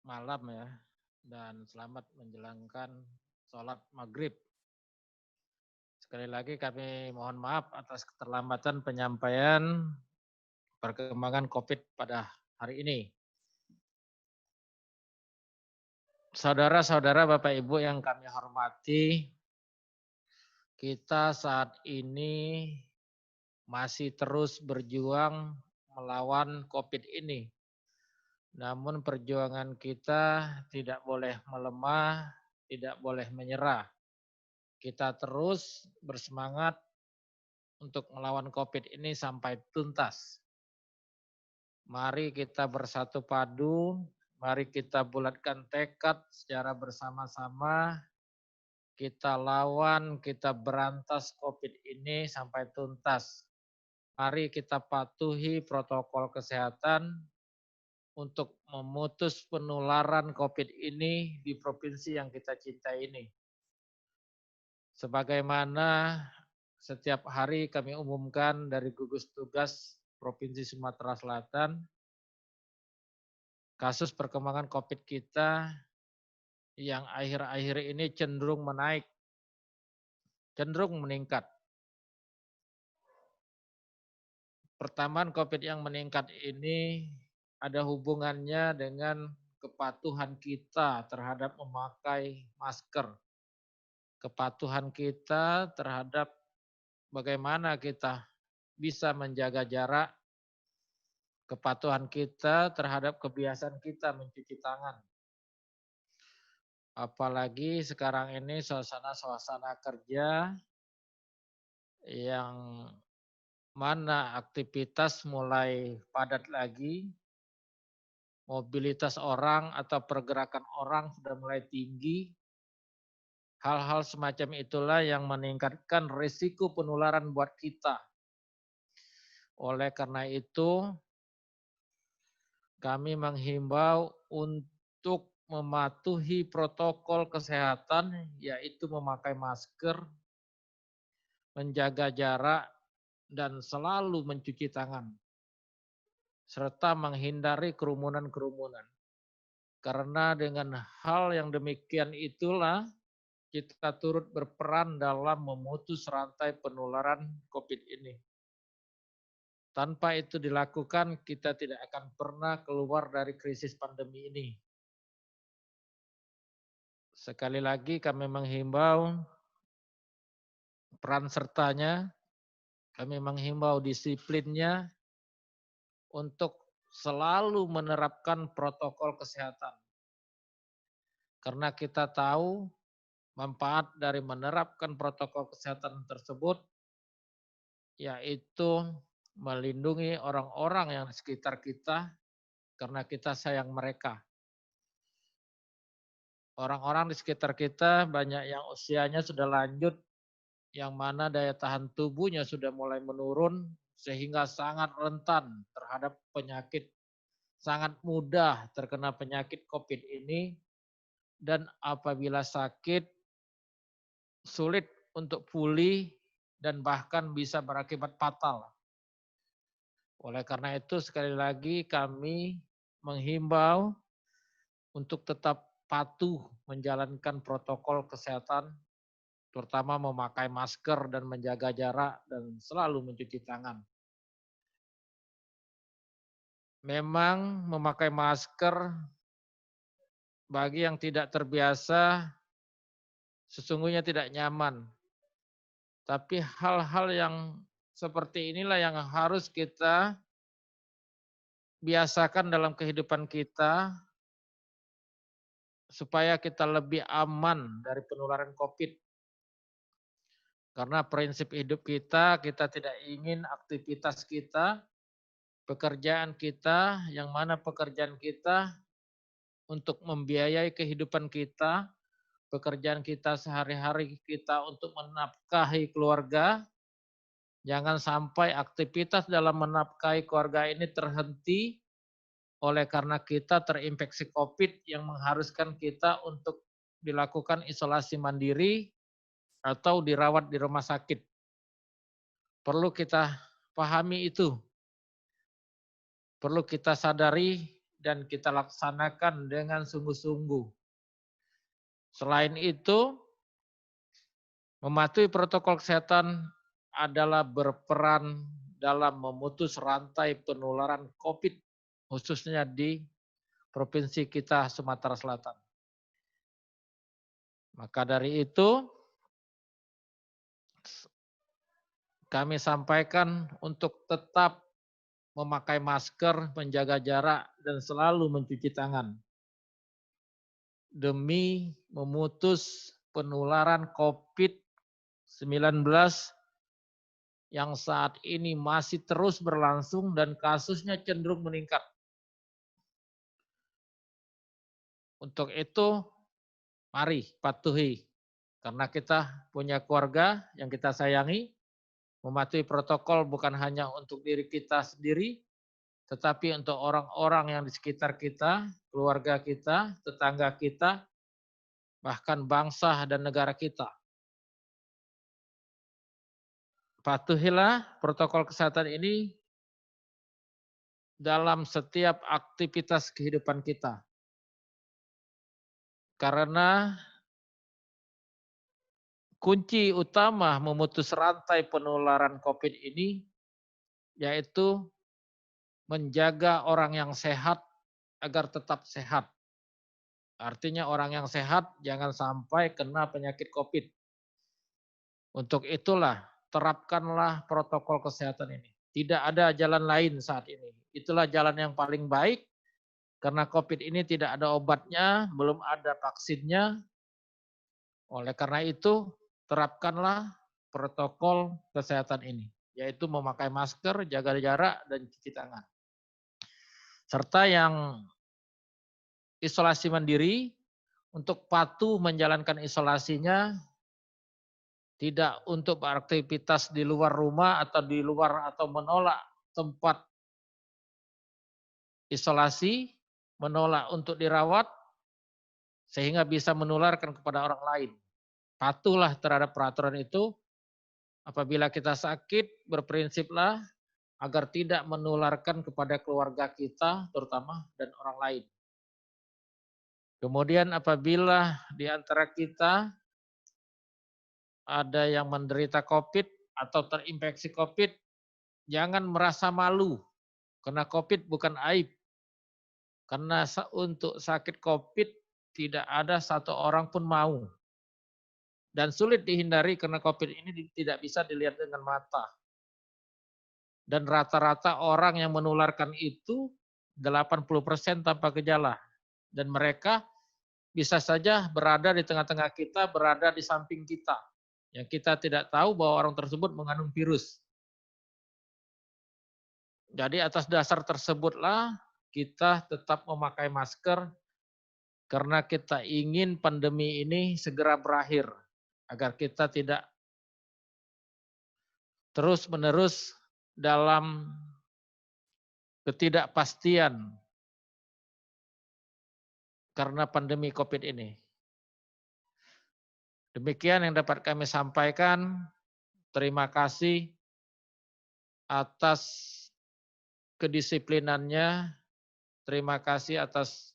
malam ya, dan selamat menjalankan sholat maghrib. Sekali lagi kami mohon maaf atas keterlambatan penyampaian perkembangan COVID pada hari ini. Saudara-saudara, Bapak Ibu yang kami hormati, kita saat ini masih terus berjuang melawan COVID ini. Namun perjuangan kita tidak boleh melemah, tidak boleh menyerah. Kita terus bersemangat untuk melawan COVID ini sampai tuntas. Mari kita bersatu padu, mari kita bulatkan tekad secara bersama-sama, kita lawan, kita berantas COVID ini sampai tuntas. Mari kita patuhi protokol kesehatan untuk memutus penularan COVID ini di provinsi yang kita cintai ini. Sebagaimana setiap hari kami umumkan dari gugus tugas Provinsi Sumatera Selatan, kasus perkembangan COVID kita yang akhir-akhir ini cenderung menaik, cenderung meningkat. Pertambahan COVID yang meningkat ini ada hubungannya dengan kepatuhan kita terhadap memakai masker. Kepatuhan kita terhadap bagaimana kita bisa menjaga jarak, kepatuhan kita terhadap kebiasaan kita mencuci tangan. Apalagi sekarang ini suasana-suasana kerja yang mana aktivitas mulai padat lagi, mobilitas orang atau pergerakan orang sudah mulai tinggi. Hal-hal semacam itulah yang meningkatkan risiko penularan buat kita. Oleh karena itu, kami menghimbau untuk mematuhi protokol kesehatan, yaitu memakai masker, menjaga jarak, dan selalu mencuci tangan, serta menghindari kerumunan-kerumunan. Karena dengan hal yang demikian itulah kita turut berperan dalam memutus rantai penularan COVID ini. Tanpa itu dilakukan, kita tidak akan pernah keluar dari krisis pandemi ini. Sekali lagi kami menghimbau peran sertanya, kami menghimbau disiplinnya untuk selalu menerapkan protokol kesehatan. Karena kita tahu manfaat dari menerapkan protokol kesehatan tersebut, yaitu melindungi orang-orang yang di sekitar kita karena kita sayang mereka. Orang-orang di sekitar kita banyak yang usianya sudah lanjut, yang mana daya tahan tubuhnya sudah mulai menurun, sehingga sangat rentan terhadap penyakit, sangat mudah terkena penyakit COVID ini, dan apabila sakit, sulit untuk pulih, dan bahkan bisa berakibat fatal. Oleh karena itu sekali lagi kami menghimbau untuk tetap patuh menjalankan protokol kesehatan, terutama memakai masker dan menjaga jarak dan selalu mencuci tangan. Memang memakai masker bagi yang tidak terbiasa sesungguhnya tidak nyaman. Tapi hal-hal yang seperti inilah yang harus kita biasakan dalam kehidupan kita supaya kita lebih aman dari penularan COVID. Karena prinsip hidup kita tidak ingin aktivitas kita, pekerjaan kita, yang mana pekerjaan kita untuk membiayai kehidupan kita, pekerjaan kita sehari-hari kita untuk menafkahi keluarga, jangan sampai aktivitas dalam menafkahi keluarga ini terhenti oleh karena kita terinfeksi COVID yang mengharuskan kita untuk dilakukan isolasi mandiri atau dirawat di rumah sakit. Perlu kita pahami itu. Perlu kita sadari dan kita laksanakan dengan sungguh-sungguh. Selain itu, mematuhi protokol kesehatan adalah berperan dalam memutus rantai penularan COVID, khususnya di provinsi kita Sumatera Selatan. Maka dari itu, kami sampaikan untuk tetap memakai masker, menjaga jarak, dan selalu mencuci tangan demi memutus penularan COVID-19 yang saat ini masih terus berlangsung dan kasusnya cenderung meningkat. Untuk itu, mari patuhi, karena kita punya keluarga yang kita sayangi. Mematuhi protokol bukan hanya untuk diri kita sendiri, tetapi untuk orang-orang yang di sekitar kita, keluarga kita, tetangga kita, bahkan bangsa dan negara kita. Patuhilah protokol kesehatan ini dalam setiap aktivitas kehidupan kita. Karena kunci utama memutus rantai penularan COVID ini yaitu menjaga orang yang sehat agar tetap sehat. Artinya orang yang sehat jangan sampai kena penyakit COVID. Untuk itulah terapkanlah protokol kesehatan ini. Tidak ada jalan lain saat ini. Itulah jalan yang paling baik karena COVID ini tidak ada obatnya, belum ada vaksinnya. Oleh karena itu, terapkanlah protokol kesehatan ini, yaitu memakai masker, jaga jarak, dan cuci tangan. Serta yang isolasi mandiri, untuk patuh menjalankan isolasinya, tidak untuk beraktivitas di luar rumah atau di luar atau menolak tempat isolasi, menolak untuk dirawat, sehingga bisa menularkan kepada orang lain. Patuhlah terhadap peraturan itu. Apabila kita sakit, berprinsiplah agar tidak menularkan kepada keluarga kita terutama dan orang lain. Kemudian apabila di antara kita ada yang menderita COVID atau terinfeksi COVID, jangan merasa malu karena COVID bukan aib. Karena untuk sakit COVID tidak ada satu orang pun mau. Dan sulit dihindari karena COVID ini tidak bisa dilihat dengan mata. Dan rata-rata orang yang menularkan itu 80% tanpa gejala. Dan mereka bisa saja berada di tengah-tengah kita, berada di samping kita. Yang kita tidak tahu bahwa orang tersebut mengandung virus. Jadi atas dasar tersebutlah kita tetap memakai masker karena kita ingin pandemi ini segera berakhir. Agar kita tidak terus-menerus dalam ketidakpastian karena pandemi COVID ini. Demikian yang dapat kami sampaikan. Terima kasih atas kedisiplinannya. Terima kasih atas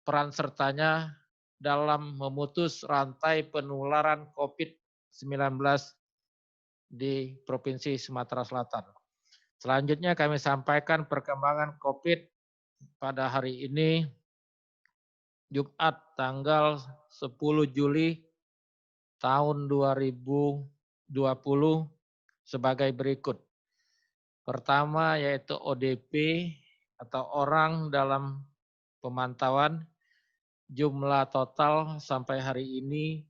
peran sertanya dalam memutus rantai penularan COVID-19 di Provinsi Sumatera Selatan. Selanjutnya kami sampaikan perkembangan COVID pada hari ini, Jumat tanggal 10 Juli tahun 2020 sebagai berikut. Pertama yaitu ODP atau orang dalam pemantauan, jumlah total sampai hari ini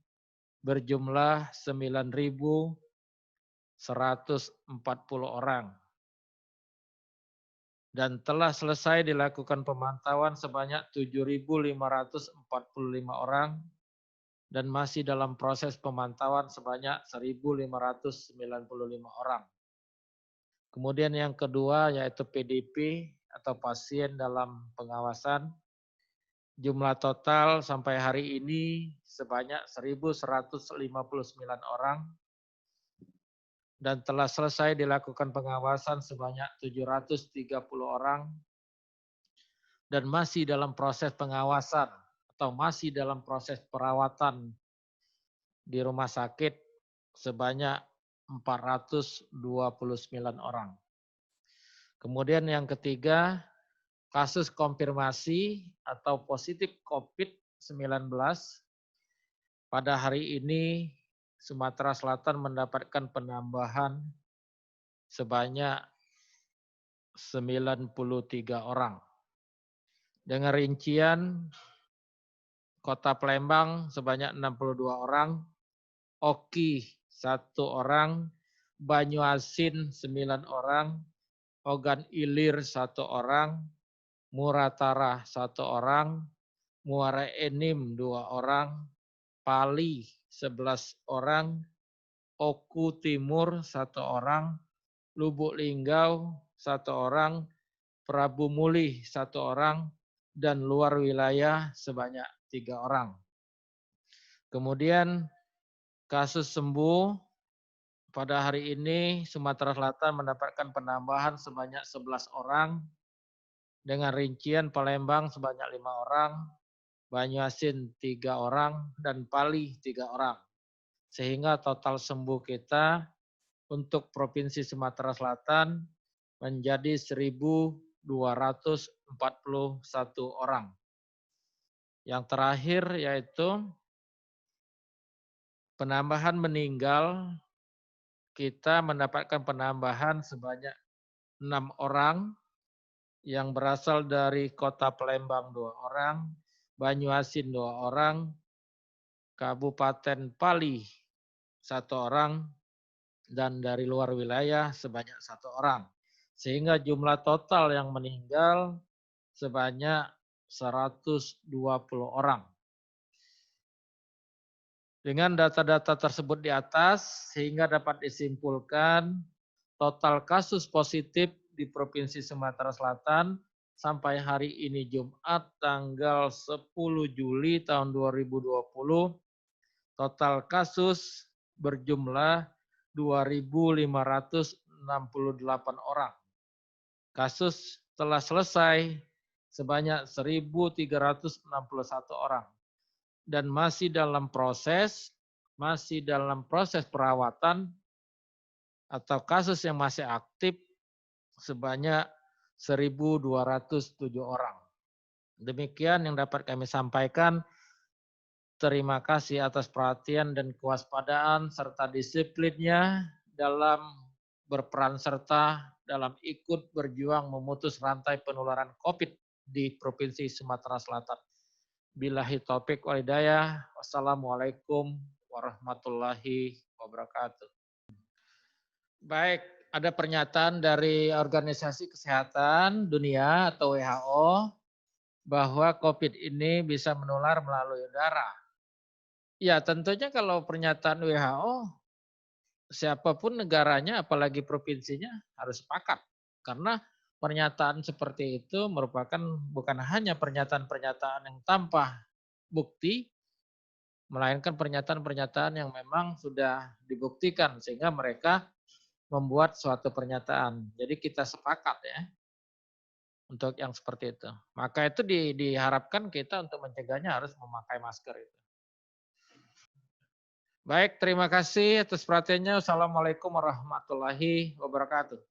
berjumlah 9.140 orang. Dan telah selesai dilakukan pemantauan sebanyak 7.545 orang dan masih dalam proses pemantauan sebanyak 1.595 orang. Kemudian yang kedua yaitu PDP atau pasien dalam pengawasan. Jumlah total sampai hari ini sebanyak 1.159 orang dan telah selesai dilakukan pengawasan sebanyak 730 orang dan masih dalam proses pengawasan atau masih dalam proses perawatan di rumah sakit sebanyak 429 orang. Kemudian yang ketiga, kasus konfirmasi atau positif COVID-19 pada hari ini Sumatera Selatan mendapatkan penambahan sebanyak 93 orang. Dengan rincian Kota Palembang sebanyak 62 orang, Oki 1 orang, Banyuasin 9 orang, Ogan Ilir 1 orang, Muratara 1 orang, Muara Enim 2 orang, Pali 11 orang, Oku Timur 1 orang, Lubuk Linggau 1 orang, Prabu Mulih 1 orang, dan luar wilayah sebanyak 3 orang. Kemudian kasus sembuh pada hari ini Sumatera Selatan mendapatkan penambahan sebanyak 11 orang, dengan rincian Palembang sebanyak 5 orang, Banyuasin 3 orang, dan Pali 3 orang. Sehingga total sembuh kita untuk Provinsi Sumatera Selatan menjadi 1.241 orang. Yang terakhir yaitu penambahan meninggal, kita mendapatkan penambahan sebanyak 6 orang yang berasal dari Kota Palembang 2 orang, Banyuasin 2 orang, Kabupaten Pali 1 orang, dan dari luar wilayah sebanyak 1 orang. Sehingga jumlah total yang meninggal sebanyak 120 orang. Dengan data-data tersebut di atas, sehingga dapat disimpulkan total kasus positif di Provinsi Sumatera Selatan sampai hari ini Jumat tanggal 10 Juli tahun 2020, total kasus berjumlah 2.568 orang. Kasus telah selesai sebanyak 1.361 orang. Dan masih dalam proses perawatan atau kasus yang masih aktif sebanyak 1.207 orang. Demikian yang dapat kami sampaikan. Terima kasih atas perhatian dan kewaspadaan serta disiplinnya dalam berperan serta dalam ikut berjuang memutus rantai penularan COVID di Provinsi Sumatera Selatan. Billahi taufik wal hidayah. Wassalamualaikum warahmatullahi wabarakatuh. Baik, ada pernyataan dari Organisasi Kesehatan Dunia atau WHO bahwa COVID ini bisa menular melalui udara. Ya, tentunya kalau pernyataan WHO, siapapun negaranya apalagi provinsinya harus sepakat. Karena pernyataan seperti itu merupakan bukan hanya pernyataan-pernyataan yang tanpa bukti, melainkan pernyataan-pernyataan yang memang sudah dibuktikan sehingga mereka membuat suatu pernyataan. Jadi kita sepakat ya untuk yang seperti itu. Maka itu diharapkan kita untuk mencegahnya harus memakai masker itu. Baik, terima kasih atas perhatiannya. Wassalamualaikum warahmatullahi wabarakatuh.